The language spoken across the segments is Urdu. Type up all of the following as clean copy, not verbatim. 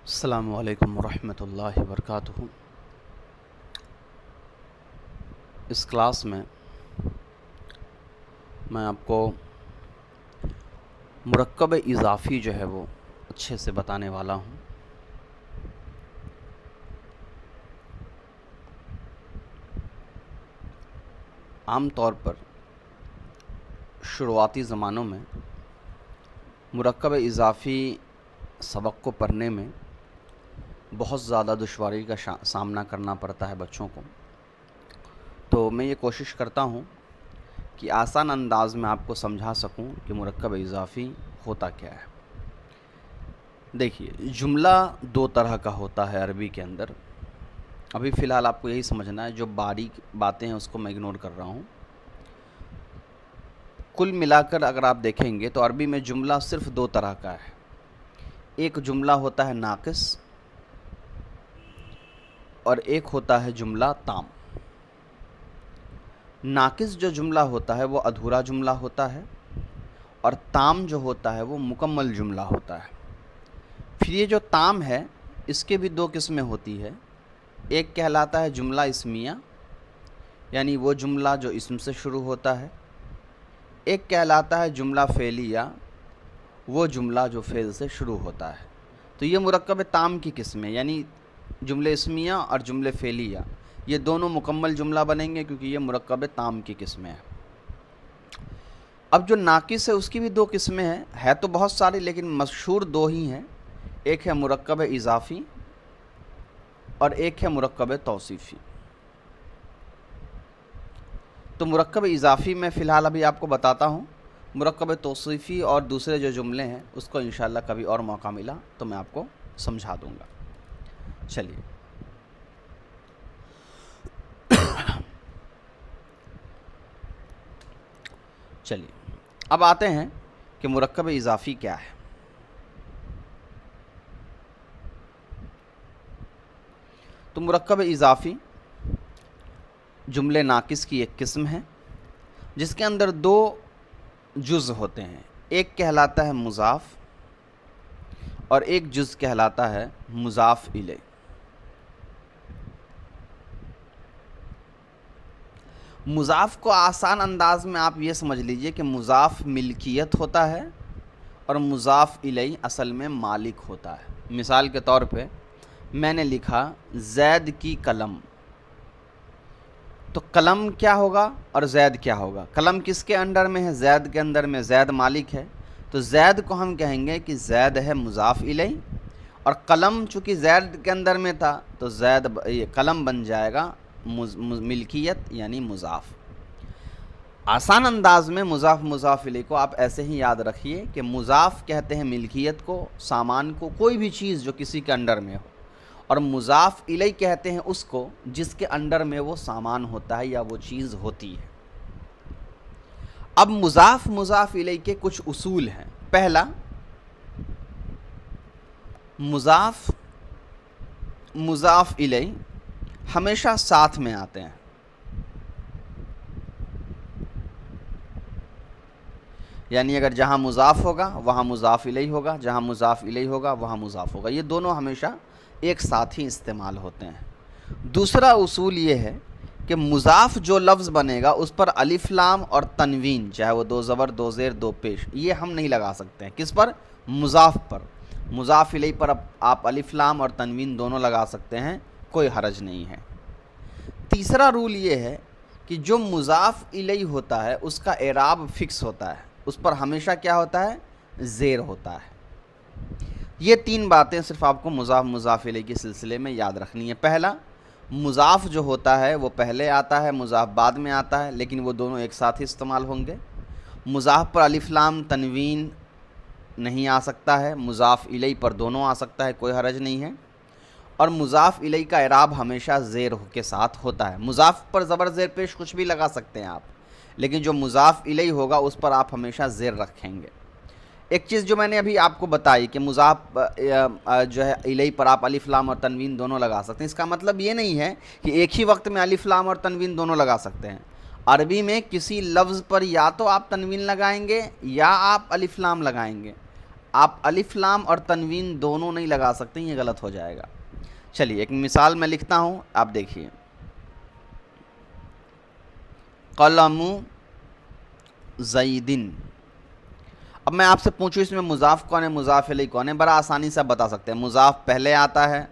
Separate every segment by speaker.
Speaker 1: السلام علیکم ورحمۃ اللہ وبرکاتہ۔ اس کلاس میں میں آپ کو مرکب اضافی جو ہے وہ اچھے سے بتانے والا ہوں۔ عام طور پر شروعاتی زمانوں میں مرکب اضافی سبق کو پڑھنے میں بہت زیادہ دشواری کا سامنا کرنا پڑتا ہے بچوں کو، تو میں یہ کوشش کرتا ہوں کہ آسان انداز میں آپ کو سمجھا سکوں کہ مرکب اضافی ہوتا کیا ہے۔ دیکھیے، جملہ دو طرح کا ہوتا ہے عربی کے اندر۔ ابھی فی الحال آپ کو یہی سمجھنا ہے، جو باریک باتیں ہیں اس کو میں اگنور کر رہا ہوں۔ کل ملا کر اگر آپ دیکھیں گے تو عربی میں جملہ صرف دو طرح کا ہے۔ ایک جملہ ہوتا ہے ناقص اور ایک ہوتا ہے جملہ تام۔ ناقص جو جملہ ہوتا ہے وہ ادھورا جملہ ہوتا ہے، اور تام جو ہوتا ہے وہ مکمل جملہ ہوتا ہے۔ پھر یہ جو تام ہے اس کے بھی دو قسمیں ہوتی ہے۔ ایک کہلاتا ہے جملہ اسمیہ، یعنی وہ جملہ جو اسم سے شروع ہوتا ہے۔ ایک کہلاتا ہے جملہ فعلیہ، وہ جملہ جو فعل سے شروع ہوتا ہے۔ تو یہ مرکب تام کی قسمیں، یعنی جملے اسمیہ اور جملے فعلیہ، یہ دونوں مکمل جملہ بنیں گے کیونکہ یہ مرکب تام کی قسمیں ہیں۔ اب جو ناقص ہے اس کی بھی دو قسمیں ہیں، ہے تو بہت ساری لیکن مشہور دو ہی ہیں۔ ایک ہے مرکب اضافی اور ایک ہے مرکب توصیفی۔ تو مرکب اضافی میں فی الحال ابھی آپ کو بتاتا ہوں، مرکب توصیفی اور دوسرے جو جملے ہیں اس کو انشاءاللہ کبھی اور موقع ملا تو میں آپ کو سمجھا دوں گا۔ چلیے اب آتے ہیں کہ مرکب اضافی کیا ہے۔ تو مرکب اضافی جملے ناقص کی ایک قسم ہے جس کے اندر دو جز ہوتے ہیں۔ ایک کہلاتا ہے مضاف اور ایک جز کہلاتا ہے مضاف الیہ۔ مضاف کو آسان انداز میں آپ یہ سمجھ لیجئے کہ مضاف ملکیت ہوتا ہے اور مضاف الیہ اصل میں مالک ہوتا ہے۔ مثال کے طور پہ میں نے لکھا زید کی قلم، تو قلم کیا ہوگا اور زید کیا ہوگا؟ قلم کس کے انڈر میں ہے؟ زید کے اندر میں، زید مالک ہے، تو زید کو ہم کہیں گے کہ زید ہے مضاف الیہ، اور قلم چونکہ زید کے اندر میں تھا تو زید قلم بن جائے گا ملکیت یعنی مضاف۔ آسان انداز میں مضاف الیہ کو آپ ایسے ہی یاد رکھیے کہ مضاف کہتے ہیں ملکیت کو، سامان کو، کوئی بھی چیز جو کسی کے انڈر میں ہو، اور مضاف الیہ کہتے ہیں اس کو جس کے انڈر میں وہ سامان ہوتا ہے یا وہ چیز ہوتی ہے۔ اب مضاف الیہ کے کچھ اصول ہیں۔ پہلا، مضاف الیہ ہمیشہ ساتھ میں آتے ہیں۔ یعنی اگر جہاں مضاف ہوگا وہاں مضاف الیہ ہوگا، جہاں مضاف الیہ ہوگا وہاں مضاف ہوگا، یہ دونوں ہمیشہ ایک ساتھ ہی استعمال ہوتے ہیں۔ دوسرا اصول یہ ہے کہ مضاف جو لفظ بنے گا اس پر الف لام اور تنوین، چاہے وہ دو زبر دو زیر دو پیش، یہ ہم نہیں لگا سکتے ہیں۔ کس پر؟ مضاف پر۔ مضاف الیہ پر آپ الف لام اور تنوین دونوں لگا سکتے ہیں، کوئی حرج نہیں ہے۔ تیسرا رول یہ ہے کہ جو مضاف الیہ ہوتا ہے اس کا اعراب فکس ہوتا ہے، اس پر ہمیشہ کیا ہوتا ہے؟ زیر ہوتا ہے۔ یہ تین باتیں صرف آپ کو مضاف الیہ کے سلسلے میں یاد رکھنی ہے۔ پہلا، مضاف جو ہوتا ہے وہ پہلے آتا ہے، مضاف بعد میں آتا ہے، لیکن وہ دونوں ایک ساتھ ہی استعمال ہوں گے۔ مضاف پر الف لام تنوین نہیں آ سکتا ہے، مضاف الیہ پر دونوں آ سکتا ہے، کوئی حرج نہیں ہے۔ اور مضاف الیہ کا اعراب ہمیشہ زیر کے ساتھ ہوتا ہے۔ مضاف پر زبر زیر پیش کچھ بھی لگا سکتے ہیں آپ، لیکن جو مضاف الیہ ہوگا اس پر آپ ہمیشہ زیر رکھیں گے۔ ایک چیز جو میں نے ابھی آپ کو بتائی کہ مضاف جو ہے الیہ پر آپ الف لام اور تنوین دونوں لگا سکتے ہیں، اس کا مطلب یہ نہیں ہے کہ ایک ہی وقت میں الف لام اور تنوین دونوں لگا سکتے ہیں۔ عربی میں کسی لفظ پر یا تو آپ تنوین لگائیں گے یا آپ الف لام لگائیں گے۔ آپ الف لام اور تنوین دونوں نہیں لگا سکتے، یہ غلط ہو جائے گا۔ چلیے ایک مثال میں لکھتا ہوں، آپ دیکھیے، قلم زیدن۔ اب میں آپ سے پوچھوں اس میں مضاف کون ہے، مضاف الیہ کون ہے؟ بڑا آسانی سے آپ بتا سکتے ہیں، مضاف پہلے آتا ہے،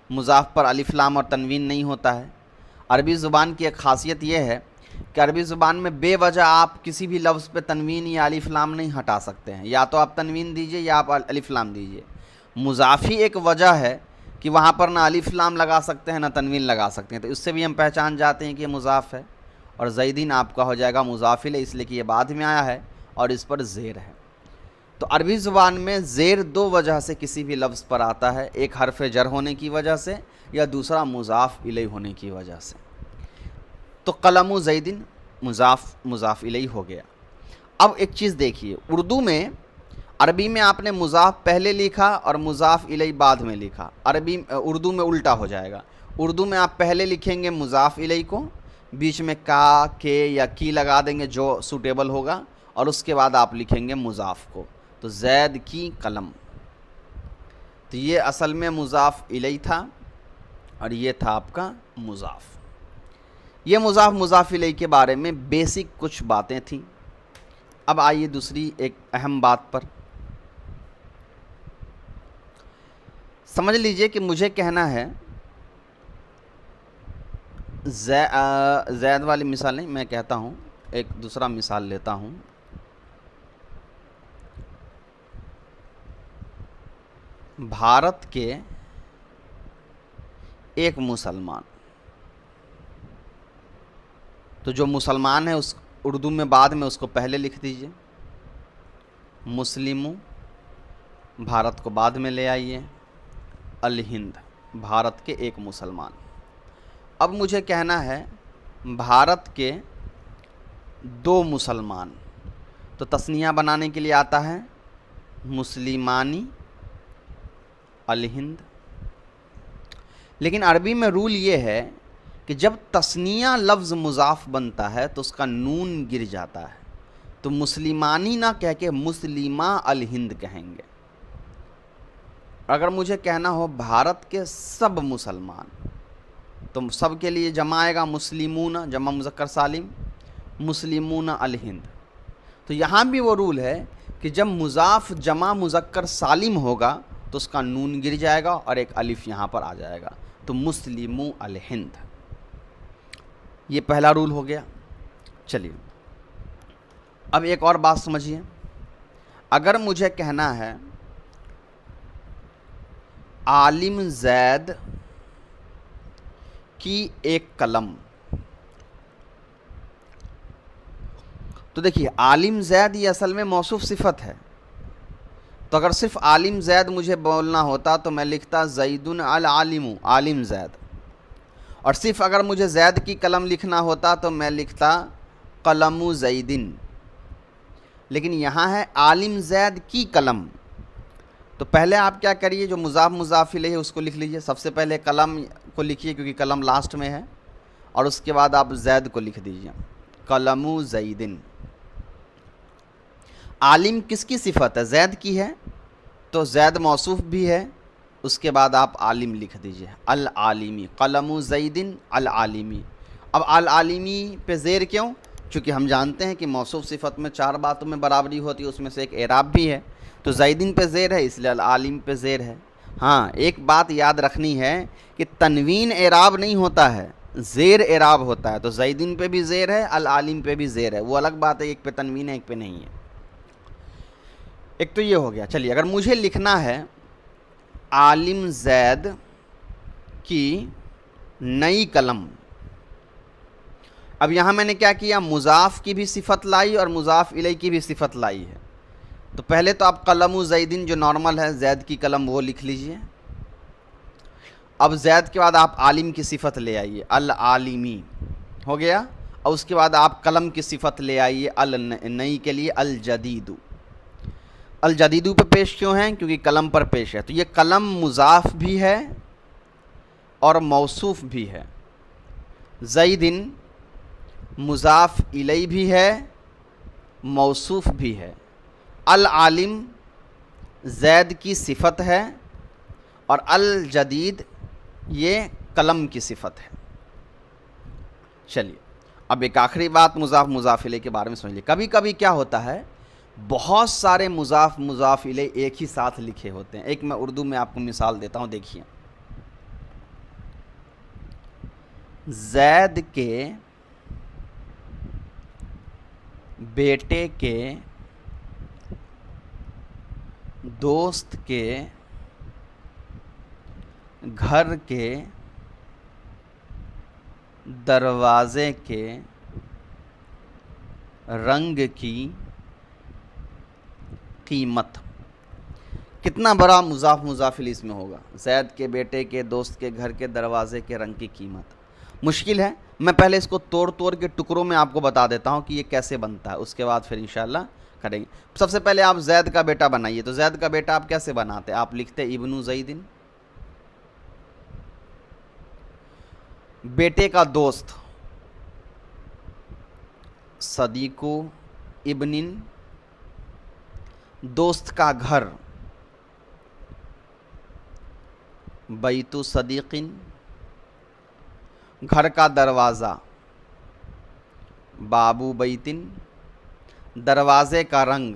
Speaker 1: مضاف پر الف لام اور تنوین نہیں ہوتا ہے۔ عربی زبان کی ایک خاصیت یہ ہے کہ عربی زبان میں بے وجہ آپ کسی بھی لفظ پہ تنوین یا الف لام نہیں ہٹا سکتے ہیں، یا تو آپ تنوین دیجئے یا آپ الف لام دیجئے۔ مضافی ایک وجہ ہے کہ وہاں پر نہ الف لام لگا سکتے ہیں نہ تنوین لگا سکتے ہیں، تو اس سے بھی ہم پہچان جاتے ہیں کہ یہ مضاف ہے۔ اور زیدین آپ کا ہو جائے گا مضاف الیہ، اس لیے کہ یہ بعد میں آیا ہے اور اس پر زیر ہے۔ تو عربی زبان میں زیر دو وجہ سے کسی بھی لفظ پر آتا ہے، ایک حرف جر ہونے کی وجہ سے یا دوسرا مضاف الیہ ہونے کی وجہ سے۔ تو قلم زیدن مضاف الیہ ہو گیا۔ اب ایک چیز دیکھیے، اردو میں، عربی میں آپ نے مضاف پہلے لکھا اور مضاف الیہ بعد میں لکھا، اردو میں الٹا ہو جائے گا۔ اردو میں آپ پہلے لکھیں گے مضاف الیہ کو، بیچ میں کا، کے یا کی لگا دیں گے جو سوٹیبل ہوگا، اور اس کے بعد آپ لکھیں گے مضاف کو۔ تو زید کی قلم، تو یہ اصل میں مضاف الیہ تھا اور یہ تھا آپ کا مضاف۔ یہ مضاف الیہ کے بارے میں بیسک کچھ باتیں تھیں۔ اب آئیے دوسری ایک اہم بات پر، سمجھ لیجئے کہ مجھے کہنا ہے، زید والی مثال نہیں، میں کہتا ہوں ایک دوسرا مثال لیتا ہوں۔ بھارت کے ایک مسلمان، تو جو مسلمان ہے اس اردو میں بعد میں اس کو پہلے لکھ دیجئے، مسلموں بھارت کو بعد میں لے آئیے، الہند بھارت کے ایک مسلمان۔ اب مجھے کہنا ہے بھارت کے دو مسلمان، تو تثنیہ بنانے کے لیے آتا ہے مسلمانی الہند۔ لیکن عربی میں رول یہ ہے کہ جب تثنیہ لفظ مضاف بنتا ہے تو اس کا نون گر جاتا ہے، تو مسلمانی نہ کہہ کے مسلمہ الہند کہیں گے۔ اگر مجھے کہنا ہو بھارت کے سب مسلمان، تو سب کے لیے جمع آئے گا مسلمون، جمع مذکر سالم، مسلمون الہند۔ تو یہاں بھی وہ رول ہے کہ جب مضاف جمع مذکر سالم ہوگا تو اس کا نون گر جائے گا اور ایک الف یہاں پر آ جائے گا، تو مسلمو الہند۔ یہ پہلا رول ہو گیا۔ چلیے اب ایک اور بات سمجھیے، اگر مجھے کہنا ہے عالم زید کی ایک قلم، تو دیکھیے عالم زید یہ اصل میں موصوف صفت ہے، تو اگر صرف عالم زید مجھے بولنا ہوتا تو میں لکھتا زیدن العالم، عالم زید، اور صرف اگر مجھے زید کی قلم لکھنا ہوتا تو میں لکھتا قلم زیدن۔ لیکن یہاں ہے عالم زید کی قلم، تو پہلے آپ کیا کریے، جو مضاف الیہ ہے اس کو لکھ لیجئے، سب سے پہلے قلم کو لکھیے کیونکہ قلم لاسٹ میں ہے، اور اس کے بعد آپ زید کو لکھ دیجئے، قلم زیدن۔ عالم کس کی صفت ہے؟ زید کی ہے، تو زید موصوف بھی ہے، اس کے بعد آپ عالم لکھ دیجئے، العالمی، قلم زیدن العالمی۔ اب العالمی پہ زیر کیوں؟ چونکہ ہم جانتے ہیں کہ موصوف صفت میں 4 باتوں میں برابری ہوتی ہے، اس میں سے ایک اعراب بھی ہے، تو زیدن پہ زیر ہے اس لیے العالم پہ زیر ہے۔ ہاں ایک بات یاد رکھنی ہے کہ تنوین اعراب نہیں ہوتا ہے، زیر اعراب ہوتا ہے، تو زیدن پہ بھی زیر ہے، العالم پہ بھی زیر ہے، وہ الگ بات ہے، ایک پہ تنوین ہے ایک پہ نہیں ہے۔ ایک تو یہ ہو گیا۔ چلیے اگر مجھے لکھنا ہے عالم زید کی نئی قلم، اب یہاں میں نے کیا کیا، مضاف کی بھی صفت لائی اور مضاف الیہ کی بھی صفت لائی ہے، تو پہلے تو آپ قلم زیدن جو نارمل ہے زید کی قلم وہ لکھ لیجئے، اب زید کے بعد آپ عالم کی صفت لے آئیے، العالمی ہو گیا، اور اس کے بعد آپ قلم کی صفت لے آئیے نئی کے لیے الجدید۔ الجدیدو پہ پیش کیوں ہیں؟ کیونکہ قلم پر پیش ہے، تو یہ قلم مضاف بھی ہے اور موصوف بھی ہے، زیدن مضاف الیہ بھی ہے موصوف بھی ہے، العالم زید کی صفت ہے اور الجدید یہ قلم کی صفت ہے۔ چلیے اب ایک آخری بات مضاف مضاف الیہ کے بارے میں سمجھ لیے۔ کبھی کبھی کیا ہوتا ہے بہت سارے مضاف مضاف الیہ ایک ہی ساتھ لکھے ہوتے ہیں۔ ایک میں اردو میں آپ کو مثال دیتا ہوں، دیکھیے زید کے بیٹے کے دوست کے گھر کے دروازے کے رنگ کی قیمت۔ کتنا بڑا مضاف مضاف الیہ اس میں ہوگا، زید کے بیٹے کے دوست کے گھر کے دروازے کے رنگ کی قیمت۔ مشکل ہے، میں پہلے اس کو توڑ توڑ کے ٹکڑوں میں آپ کو بتا دیتا ہوں کہ یہ کیسے بنتا ہے، اس کے بعد پھر انشاءاللہ کریں گے۔ سب سے پہلے آپ زید کا بیٹا بنائیے، تو زید کا بیٹا آپ کیسے بناتے؟ آپ لکھتے ابن زیدن، بیٹے کا دوست صدیق ابن، دوست کا گھر بیت صدیق، گھر کا دروازہ بابو بیتن، دروازے کا رنگ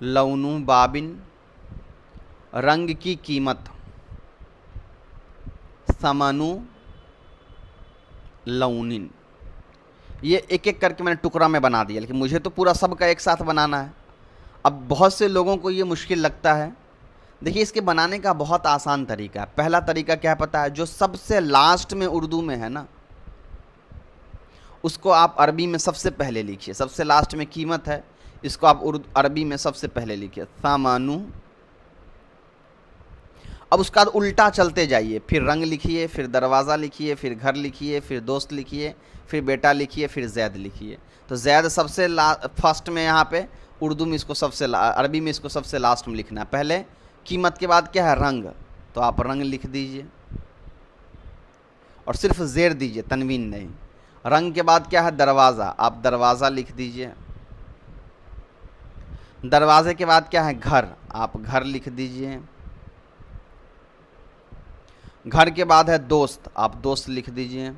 Speaker 1: لون بابن، رنگ کی قیمت ثمن لون۔ یہ ایک ایک کر کے میں نے ٹکڑا میں بنا دیا، لیکن مجھے تو پورا سب کا ایک ساتھ بنانا ہے۔ اب بہت سے لوگوں کو یہ مشکل لگتا ہے۔ دیکھیے اس کے بنانے کا بہت آسان طریقہ ہے۔ پہلا طریقہ کیا پتہ ہے؟ جو سب سے لاسٹ میں اردو میں ہے نا، اس کو آپ عربی میں سب سے پہلے لکھیے۔ سب سے لاسٹ میں قیمت ہے، اس کو آپ عربی میں سب سے پہلے لکھیے ثمن۔ اب اس کا الٹا چلتے جائیے، پھر رنگ لکھیے، پھر دروازہ لکھیے، پھر گھر لکھیے، پھر دوست لکھیے، پھر بیٹا لکھیے، پھر زید لکھیے۔ تو زید سب سے فرسٹ میں، یہاں پہ اردو میں اس کو سب سے عربی میں اس کو سب سے لاسٹ میں لکھنا ہے۔ پہلے قیمت کے بعد کیا ہے؟ رنگ، تو آپ رنگ لکھ دیجئے اور صرف زیر دیجئے، تنوین نہیں۔ رنگ کے بعد کیا ہے؟ دروازہ، آپ دروازہ لکھ دیجئے۔ دروازے کے بعد کیا ہے؟ گھر، آپ گھر لکھ دیجئے۔ گھر کے بعد ہے دوست، آپ دوست لکھ دیجئے۔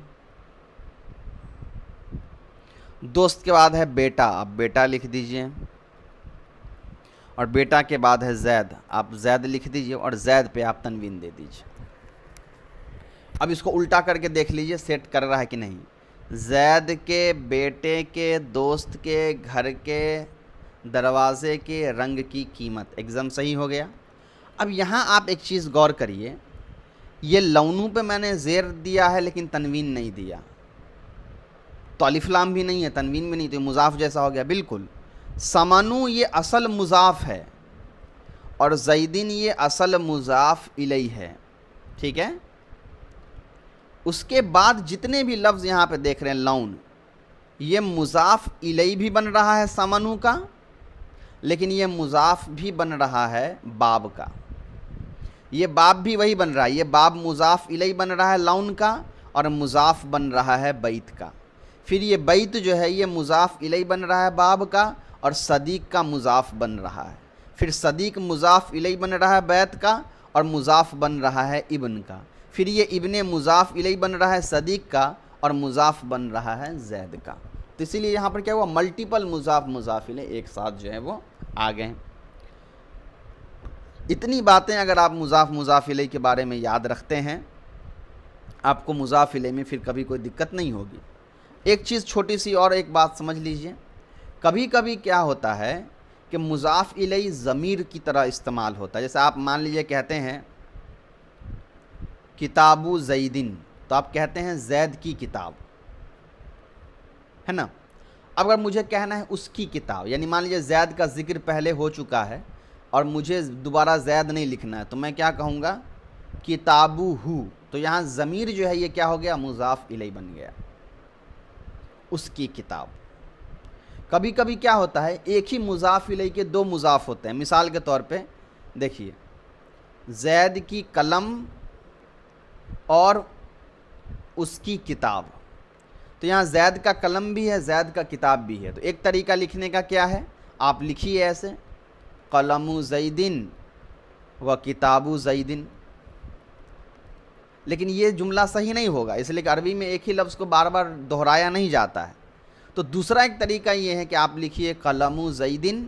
Speaker 1: دوست کے بعد ہے بیٹا، آپ بیٹا لکھ دیجئے۔ اور بیٹا کے بعد ہے زید، آپ زید لکھ دیجئے اور زید پہ آپ تنوین دے دیجئے۔ اب اس کو الٹا کر کے دیکھ لیجئے سیٹ کر رہا ہے کہ نہیں۔ زید کے بیٹے کے دوست کے گھر کے دروازے کے رنگ کی قیمت، ایگزام صحیح ہو گیا۔ اب یہاں آپ ایک چیز غور کریے، یہ لونوں پہ میں نے زیر دیا ہے لیکن تنوین نہیں دیا، تو الف لام بھی نہیں ہے، تنوین بھی نہیں، تو مضاف جیسا ہو گیا بالکل۔ ثمنو یہ اصل مضاف ہے اور زیدن یہ اصل مضاف الیہ ہے، ٹھیک ہے۔ اس کے بعد جتنے بھی لفظ یہاں پہ دیکھ رہے ہیں لون، یہ مضاف الیہ بھی بن رہا ہے ثمنو کا، لیکن یہ مضاف بھی بن رہا ہے باب کا۔ یہ باب بھی وہی بن رہا ہے، یہ باب مضاف الیہ بن رہا ہے لون کا اور مضاف بن رہا ہے بیت کا۔ پھر یہ بیت جو ہے یہ مضاف الیہ بن رہا ہے باب کا اور صدیق کا مضاف بن رہا ہے۔ پھر صدیق مضاف الیہ بن رہا ہے بیت کا اور مضاف بن رہا ہے ابن کا۔ پھر یہ ابن مضاف الیہ بن رہا ہے صدیق کا اور مضاف بن رہا ہے زید کا۔ تو اسی لیے یہاں پر کیا ہوا؟ ملٹیپل مضاف مضاف الیہ ایک ساتھ جو ہے وہ آ گئے۔ اتنی باتیں اگر آپ مضاف مضاف الیہ کے بارے میں یاد رکھتے ہیں، آپ کو مضاف الیہ میں پھر کبھی کوئی دقت نہیں ہوگی۔ ایک چیز چھوٹی سی اور ایک بات سمجھ لیجئے، کبھی کبھی کیا ہوتا ہے کہ مضاف الیہ ضمیر کی طرح استعمال ہوتا ہے۔ جیسے آپ مان لیجئے کہتے ہیں کتاب زیدن، تو آپ کہتے ہیں زید کی کتاب، ہے نا۔ اب اگر مجھے کہنا ہے اس کی کتاب، یعنی مان لیجئے زید کا ذکر پہلے ہو چکا ہے اور مجھے دوبارہ زید نہیں لکھنا ہے، تو میں کیا کہوں گا؟ کتابو ہو، تو یہاں ضمیر جو ہے یہ کیا ہو گیا؟ مضاف الیہ بن گیا، اس کی کتاب۔ کبھی کبھی کیا ہوتا ہے ایک ہی مضاف الیہ کے دو مضاف ہوتے ہیں۔ مثال کے طور پہ دیکھیے زید کی قلم اور اس کی کتاب، تو یہاں زید کا قلم بھی ہے، زید کا کتاب بھی ہے۔ تو ایک طریقہ لکھنے کا کیا ہے؟ آپ لکھیے ایسے قلم زیدن و کتاب زیدن، لیکن یہ جملہ صحیح نہیں ہوگا، اس لیے کہ عربی میں ایک ہی لفظ کو بار بار دہرایا نہیں جاتا ہے۔ تو دوسرا ایک طریقہ یہ ہے کہ آپ لکھیے قلم زیدن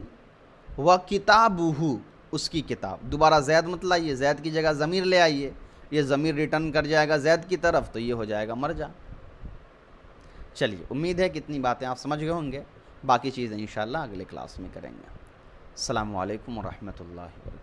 Speaker 1: و کتابہ، اس کی کتاب، دوبارہ زید مت لائیے، زید کی جگہ ضمیر لے آئیے، یہ ضمیر ریٹرن کر جائے گا زید کی طرف، تو یہ ہو جائے گا مرجع۔ چلیے، امید ہے کہ اتنی باتیں آپ سمجھ گئے ہوں گے، باقی چیزیں انشاءاللہ اگلے کلاس میں کریں گے۔ السلام علیکم ورحمۃ اللہ وبرکاتہ۔